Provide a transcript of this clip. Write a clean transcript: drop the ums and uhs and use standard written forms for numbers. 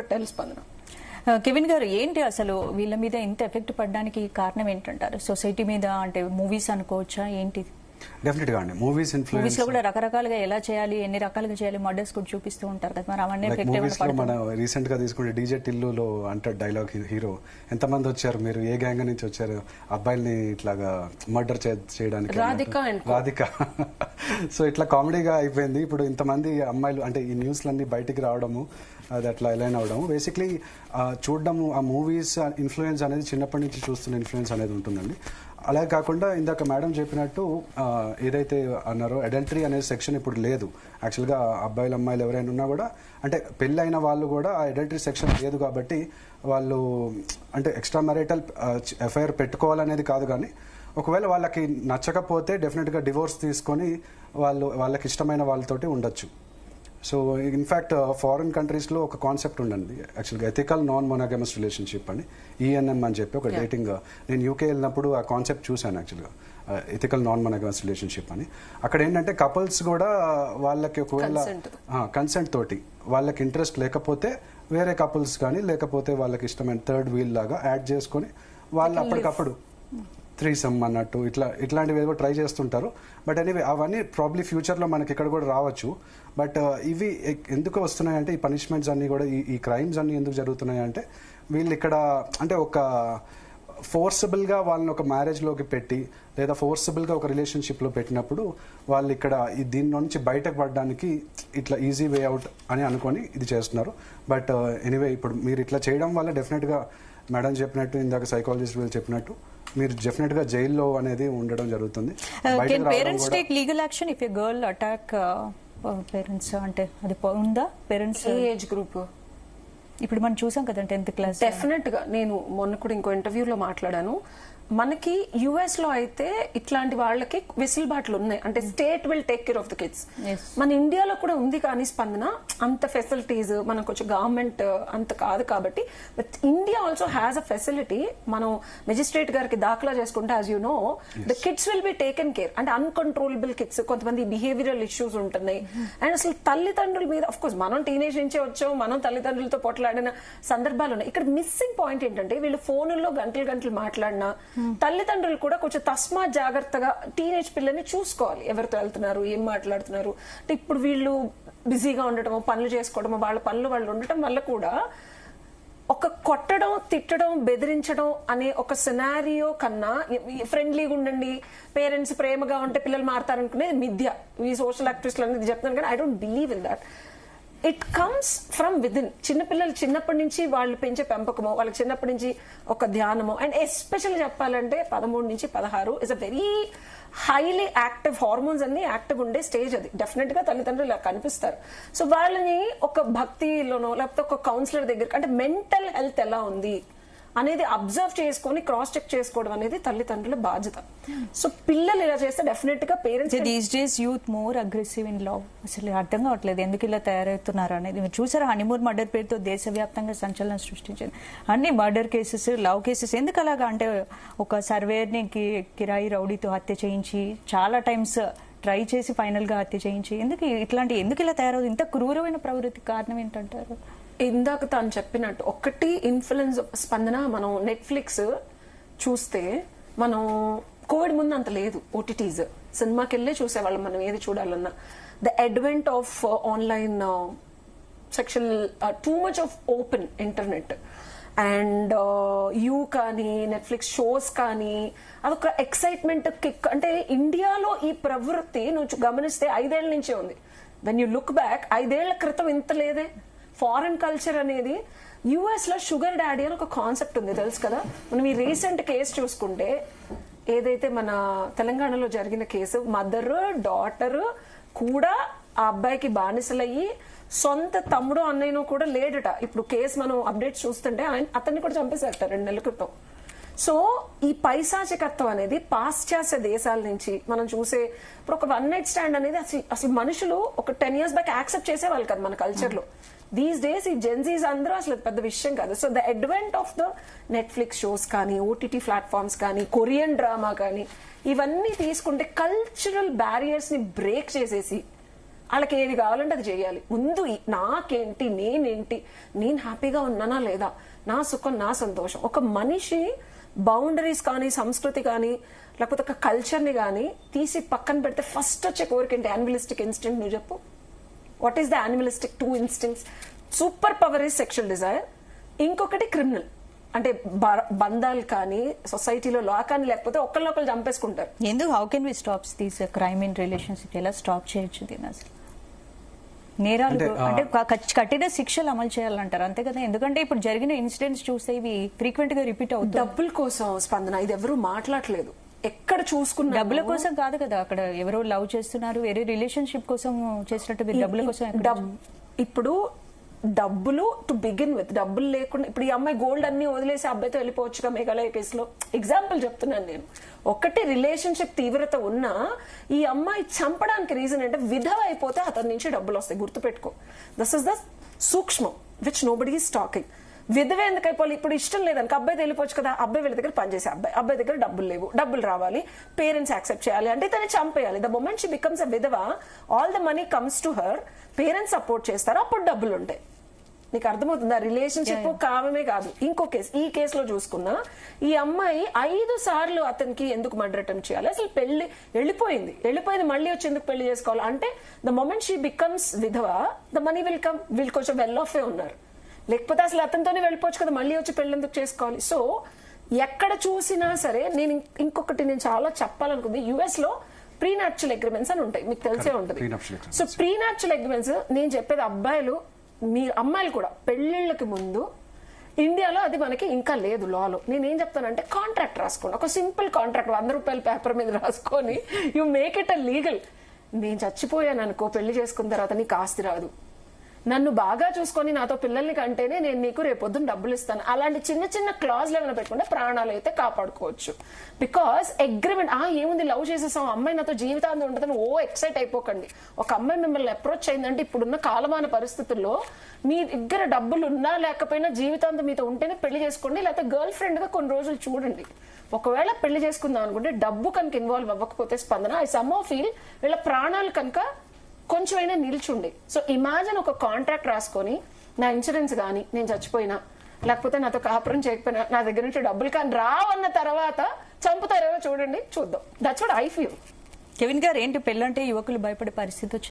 Could tell స్పందన. Kevin గారు, ఏంటి అసలు వీళ్ళ మీద ఇంత ఎఫెక్ట్ పడడానికి కారణం ఏంటంటారు? సొసైటీ మీద అంటే మూవీస్ అనుకోవచ్చా ఏంటి? డెఫినెట్ గా అండి, మూవీస్ మూవీస్ లో కూడా రకరకాలుగా ఎలా చేయాలి, ఎన్ని రకాలుగా చేయాలి, మర్డర్స్ కూడా చూపిస్తూ ఉంటారు కదా, మరి అవన్నీ ఎఫెక్ట్ మూవీస్ లో మన రీసెంట్ గా తీసుకుంటే డీజే టిల్లులో అంటారు డైలాగ్ హీరో, ఎంతమంది వచ్చారు మీరు, ఏ గ్యాంగ్ నుంచి వచ్చారు, అబ్బాయిల్ని ఇట్లాగా మర్డర్ చేయడానికి, రాధిక. సో ఇట్లా కామెడీగా అయిపోయింది. ఇప్పుడు ఇంతమంది అమ్మాయిలు అంటే ఈ న్యూస్లన్నీ బయటికి రావడము, అది అట్లా ఎలైన్ అవడము, బేసిక్లీ చూడడము, ఆ మూవీస్ ఇన్ఫ్లుయెన్స్ అనేది చిన్నప్పటి నుంచి చూస్తున్న ఇన్ఫ్లుయెన్స్ అనేది ఉంటుందండి. అలాగే కాకుండా ఇందాక మేడం చెప్పినట్టు ఏదైతే అన్నారో అడల్టరీ అనే సెక్షన్ ఇప్పుడు లేదు. యాక్చువల్గా అబ్బాయిలు అమ్మాయిలు ఎవరైనా ఉన్నా కూడా, అంటే పెళ్ళి అయిన వాళ్ళు కూడా ఆ అడల్టరీ సెక్షన్ లేదు కాబట్టి వాళ్ళు అంటే ఎక్స్ట్రా మ్యారిటల్ ఎఫ్ఐఆర్ పెట్టుకోవాలనేది కాదు, కానీ ఒకవేళ వాళ్ళకి నచ్చకపోతే డెఫినెట్గా డివోర్స్ తీసుకొని వాళ్ళకి ఇష్టమైన వాళ్ళతోటి ఉండొచ్చు. సో ఇన్ఫ్యాక్ట్ ఫారిన్ కంట్రీస్లో ఒక కాన్సెప్ట్ ఉండండి యాక్చువల్గా, ఎథికల్ నాన్ మొనోగమస్ రిలేషన్షిప్ అని, ఈఎన్ఎం అని చెప్పి ఒక డేటింగ్. నేను యూకే వెళ్ళినప్పుడు ఆ కాన్సెప్ట్ చూశాను యాక్చువల్గా, ఎథికల్ నాన్ మొనోగమస్ రిలేషన్షిప్ అని. అక్కడ ఏంటంటే కపుల్స్ కూడా వాళ్ళకి ఒకవేళ కన్సెంట్ తోటి వాళ్ళకి ఇంట్రెస్ట్ లేకపోతే వేరే కపుల్స్ కానీ లేకపోతే వాళ్ళకి ఇష్టమైన థర్డ్ వీల్ లాగా యాడ్ చేసుకొని వాళ్ళు అప్పటికప్పుడు త్రీసమ్ అన్నట్టు ఇట్లాంటివి ఏదో ట్రై చేస్తుంటారు. బట్ ఎనీవే అవన్నీ ప్రాబ్లీ ఫ్యూచర్లో మనకి ఇక్కడ కూడా రావచ్చు. బట్ ఇవి ఎందుకు వస్తున్నాయంటే ఈ పనిష్మెంట్స్ అన్నీ కూడా, ఈ క్రైమ్స్ అన్నీ ఎందుకు జరుగుతున్నాయంటే వీళ్ళు ఇక్కడ అంటే ఒక ఫోర్సబుల్గా వాళ్ళని ఒక మ్యారేజ్లోకి పెట్టి లేదా ఫోర్సబుల్గా ఒక రిలేషన్షిప్లో పెట్టినప్పుడు వాళ్ళు ఇక్కడ దీని నుంచి బయటకు పడడానికి ఇట్లా ఈజీ వే అవుట్ అని అనుకొని ఇది చేస్తున్నారు. బట్ ఎనీవే ఇప్పుడు మీరు ఇట్లా చేయడం వల్ల డెఫినెట్గా మేడం చెప్పినట్టు, ఇందాక సైకాలజిస్ట్ వీళ్ళు చెప్పినట్టు, మీరు డెఫినెట్ గా జైల్లో అనేది ఉండడం జరుగుతుంది. Parents take legal action if a girl attack parents, అంటే అది ఉందా? పేరెంట్స్ ఏజ్ గ్రూప్ ఇప్పుడు మనం చూసాం కదా 10th క్లాస్. డెఫినెట్ గా నేను మొన్న కూడా ఇంకో ఇంటర్వ్యూలో మాట్లాడాను. మనకి యుఎస్ లో అయితే ఇట్లాంటి వాళ్ళకి వెసులుబాట్లు ఉన్నాయి, అంటే state will take care of the kids. మన ఇండియాలో కూడా ఉంది కానీ స్పందన అంత ఫెసిలిటీస్ మనకు కొంచెం గవర్నమెంట్ అంత కాదు కాబట్టి. But India also has a facility. మనం మెజిస్ట్రేట్ గారికి దాఖలా చేసుకుంటే as you know the kids will be taken care. అంటే అన్కంట్రోలబుల్ కిడ్స్, కొంతమంది బిహేవియరల్ ఇష్యూస్ ఉంటున్నాయి. అండ్ అసలు తల్లిదండ్రుల మీద అఫ్ కోర్స్ మనం టీనేజ్ నుంచే వచ్చాం, మనం తల్లిదండ్రులతో పోట్లాడిన సందర్భాలు ఉన్నాయి. ఇక్కడ మిస్సింగ్ పాయింట్ ఏంటంటే వీళ్ళు ఫోన్లలో గంటలు గంటలు మాట్లాడినా తల్లిదండ్రులు కూడా కొంచెం తస్మా జాగ్రత్తగా టీనేజ్ పిల్లల్ని చూసుకోవాలి, ఎవరితో వెళ్తున్నారు, ఏం మాట్లాడుతున్నారు. అంటే ఇప్పుడు వీళ్ళు బిజీగా ఉండటము, పనులు చేసుకోవడము, వాళ్ళ పనులు వాళ్ళు ఉండటం వల్ల కూడా ఒక కొట్టడం, తిట్టడం, బెదిరించడం అనే ఒక సినారియో కన్నా ఫ్రెండ్లీగా ఉండండి, పేరెంట్స్ ప్రేమగా ఉంటే పిల్లలు మారుతారనుకునేది మిథ్య. ఈ సోషల్ యాక్టివిస్టులు అనేది చెప్తున్నాను కానీ I don't believe in that. It comes from within. చిన్నపిల్లలు చిన్నప్పటి నుంచి వాళ్ళు పెంచే పెంపకము, వాళ్ళకి చిన్నప్పటి నుంచి ఒక ధ్యానము. అండ్ ఎస్పెషల్ చెప్పాలంటే 13 నుంచి 16 is a very highly active, hormones అన్ని యాక్టివ్ ఉండే స్టేజ్. అది డెఫినెట్ గా తల్లిదండ్రులు ఇలా కనిపిస్తారు. సో వాళ్ళని ఒక భక్తిలోనో లేకపోతే ఒక కౌన్సిలర్ దగ్గర, అంటే మెంటల్ హెల్త్ ఎలా ఉంది అనేది అబ్జర్వ్ చేసుకొని క్రాస్ చెక్ చేసుకోవడం అనేది తల్లిదండ్రుల బాధ్యత. సో పిల్లలు ఇలా చేస్తే డెఫినెట్ గా parents these days youth more aggressive in love. అసలు అర్థం కావట్లేదు ఎందుకు ఇలా తయారవుతున్నారు అనేది. మీరు చూసారా, హనీమూన్ మర్డర్ పేరుతో దేశవ్యాప్తంగా సంచలనం సృష్టించింది. అన్ని మర్డర్ కేసెస్, లవ్ కేసెస్. ఎందుకు అలాగా అంటే ఒక సర్వేర్ని కిరాయి రౌడీతో హత్య చేయించి చాలా టైమ్స్ ట్రై చేసి ఫైనల్ గా హత్య చేయించి, ఎందుకు ఇలా తయారవుతుంది? ఇంత క్రూరమైన ప్రవృత్తి కారణం ఏంటంటారు? ఇందాక తాను చెప్పినట్టు ఒకటి ఇన్ఫ్లుయెన్స్ స్పందన. మనం నెట్ఫ్లిక్స్ చూస్తే మనం కోవిడ్ ముందు అంత లేదు, ఓటీటీస్ సినిమాకి వెళ్ళే చూసేవాళ్ళం మనం ఏది చూడాలన్నా. The advent of online section, too much of open internet and you కానీ నెట్ఫ్లిక్స్ షోస్ కానీ అదొక ఎక్సైట్మెంట్ కిక్. అంటే ఇండియాలో ఈ ప్రవృత్తి నువ్వు గమనిస్తే 5 ఏళ్ల నుంచే ఉంది. వెన్ యూ లుక్ బ్యాక్ 5 ఏళ్ల క్రితం ఇంత లేదే. ఫారెన్ కల్చర్ అనేది యుఎస్ లో షుగర్ డాడీ అని ఒక కాన్సెప్ట్ ఉంది, తెలుసు కదా. మనం ఈ రీసెంట్ కేసు చూసుకుంటే, ఏదైతే మన తెలంగాణలో జరిగిన కేసు, మదర్ డాటర్ కూడా ఆ అబ్బాయికి బానిసలయ్యి సొంత తమ్ముడు అన్నయ్యను కూడా లేడట. ఇప్పుడు కేసు మనం అప్డేట్స్ చూస్తుంటే అతన్ని కూడా చంపేశారట 2 నెలల క్రితం. సో ఈ పైశాచికత్వం అనేది పాశ్చాత్య దేశాల నుంచి మనం చూసే, ఇప్పుడు ఒక 1 నైట్ స్టాండ్ అనేది అసలు మనుషులు ఒక 10 years బ్యాక్ యాక్సెప్ట్ చేసేవాళ్ళు కదా మన కల్చర్ లో. దీస్ డేస్ ఈ జెన్జీస్ అందరూ అసలు పెద్ద విషయం కాదు. So the advent of the Netflix shows కానీ, ఓటీటీ ప్లాట్ఫామ్స్ కానీ, కొరియన్ డ్రామా కానీ, ఇవన్నీ తీసుకుంటే కల్చరల్ బ్యారియర్స్ ని బ్రేక్ చేసేసి వాళ్ళకి ఏది కావాలంటే అది చేయాలి. ముందు నాకేంటి, నేనేంటి, నేను హ్యాపీగా ఉన్నానా లేదా, నా సుఖం నా సంతోషం. ఒక మనిషి బౌండరీస్ కానీ, సంస్కృతి కానీ, లేకపోతే ఒక కల్చర్ ని కానీ తీసి పక్కన పెడితే ఫస్ట్ వచ్చే కోరికేంటి? Animalistic instinct. నువ్వు చెప్పు, what is the animalistic 2 instincts? Super power is sexual Dzire, ఇంకొకటి క్రిమినల్. అంటే బంధాలు కానీ, సొసైటీలో లా కానీ, లేకపోతే ఒకళ్ళొకళ్ళు చంపేసుకుంటారు. ఎందుకు how can we stop these crime in relationship? ఎలా స్టాప్ చేయొచ్చు దీని? అసలు నేరాలు అంటే కఠిన శిక్షలు అమలు చేయాలంటారు, అంతే కదా? ఎందుకంటే ఇప్పుడు జరిగిన ఇన్సిడెంట్స్ చూస్తే ఇవి ఫ్రీక్వెంట్ గా రిపీట్ అవుతాయి. డబ్బుల కోసం స్పందన, ఇది ఎవరు మాట్లాడలేదు. ఎక్కడ చూసుకున్నా డబ్బుల కోసం కాదు కదా, అక్కడ ఎవరో లవ్ చేస్తున్నారు, వేరే రిలేషన్షిప్ కోసం చేసినట్టు డబ్బుల కోసం. ఇప్పుడు డబ్బులు టు బిగిన్ విత్, డబ్బులు లేకుండా ఇప్పుడు ఈ అమ్మాయి గోల్డ్ అన్ని వదిలేసి అబ్బాయితో వెళ్ళిపోవచ్చుగా మేఘాలయ కేసులో. ఎగ్జాంపుల్ చెప్తున్నాను నేను. ఒకటి రిలేషన్షిప్ తీవ్రత ఉన్నా ఈ అమ్మాయి చంపడానికి రీజన్ అంటే విధవ అయిపోతే అతని నుంచి డబ్బులు వస్తాయి. గుర్తుపెట్టుకో, దిస్ ఇస్ ద సూక్ష్మం విచ్ నోబడీ ఈస్ టాకింగ్. విధవ ఎందుకు అయిపోవాలి? ఇప్పుడు ఇష్టం లేదనుకో అబ్బాయి వెళ్ళిపోవచ్చు కదా. అబ్బాయి వీళ్ళ దగ్గర పనిచేసే అబ్బాయి దగ్గర డబ్బులు లేవు, డబ్బులు రావాలి, పేరెంట్స్ యాక్సెప్ట్ చేయాలి అంటే తను చంపేయాలి. The moment she becomes a విధవ, all the money comes to her, parents support చేస్తారు, అప్పుడు డబ్బులు ఉంటాయి. నీకు అర్థమవుతుందా? రిలేషన్షిప్ కామమే కాదు. ఇంకో కేసు, ఈ కేసులో చూసుకున్నా ఈ అమ్మాయి 5 సార్లు అతనికి ఎందుకు మర్డర్ అటెంప్ట్ చేయాలి? అసలు వెళ్ళిపోయింది మళ్ళీ వచ్చి ఎందుకు పెళ్లి చేసుకోవాలి అంటే ద మొమెంట్ షీ బికమ్స్ విధవ, ద మనీ విల్ కమ్. వీళ్ళు కొంచెం వెల్ ఆఫ్ ఉన్నారు, లేకపోతే అసలు అతనితోనే వెళ్ళిపోవచ్చు కదా, మళ్ళీ వచ్చి పెళ్లి ఎందుకు చేసుకోవాలి? సో ఎక్కడ చూసినా సరే ఇంకొకటి నేను చాలా చెప్పాలనుకుంది, యుఎస్ లో ప్రీనాచురల్ అగ్రిమెంట్స్ అని ఉంటాయి, మీకు తెలిసే ఉంటుంది. సో ప్రీనాచురల్ అగ్రిమెంట్స్ నేను చెప్పేది అబ్బాయిలు, మీ అమ్మాయిలు కూడా పెళ్లిళ్ళకి ముందు ఇండియాలో అది మనకి ఇంకా లేదు లాలో. నేనేం చెప్తానంటే కాంట్రాక్ట్ రాసుకోండి, ఒక సింపుల్ కాంట్రాక్ట్ 100 రూపాయల పేపర్ మీద రాసుకొని you make it a legal. నేను చచ్చిపోయాను అనుకో, పెళ్లి చేసుకున్న తర్వాత నీకు ఆస్తి రాదు, నన్ను బాగా చూసుకొని నాతో పిల్లల్ని కంటేనే నేను నీకు రేపొద్దున డబ్బులు ఇస్తాను. అలాంటి చిన్న చిన్న క్లాజ్లు ఏమైనా పెట్టుకుంటే ప్రాణాలు అయితే కాపాడుకోవచ్చు. బికాస్ అగ్రిమెంట్ ఏముంది, లవ్ చేసేసాం, అమ్మాయి నాతో జీవితాంతం ఉంటుందని ఎక్సైట్ అయిపోకండి. ఒక అమ్మాయి మిమ్మల్ని అప్రోచ్ అయిందంటే ఇప్పుడున్న కాలమాన పరిస్థితుల్లో మీ దగ్గర డబ్బులు ఉన్నా లేకపోయినా జీవితాంతం మీతో ఉంటేనే పెళ్లి చేసుకోండి, లేకపోతే గర్ల్ ఫ్రెండ్ గా కొన్ని రోజులు చూడండి. ఒకవేళ పెళ్లి చేసుకుందాం అనుకుంటే డబ్బు కనుక ఇన్వాల్వ్ అవ్వకపోతే స్పందన, ఐ సమ్ ఫీల్ వీళ్ళ ప్రాణాలు కనుక కొంచెమైనా నిల్చుండే. సో ఇమాజిన్ ఒక కాంట్రాక్ట్ రాసుకొని నా ఇన్సూరెన్స్ కానీ నేను చచ్చిపోయినా లేకపోతే నాతో కాపురం చేయకపోయినా నా దగ్గర నుంచి డబ్బులు కానీ రావన్న తర్వాత చంపుతారేమో చూడండి, చూద్దాం. That's what I feel. Kevin గారు, ఏంటి పెళ్ళంటే యువకులు భయపడే పరిస్థితి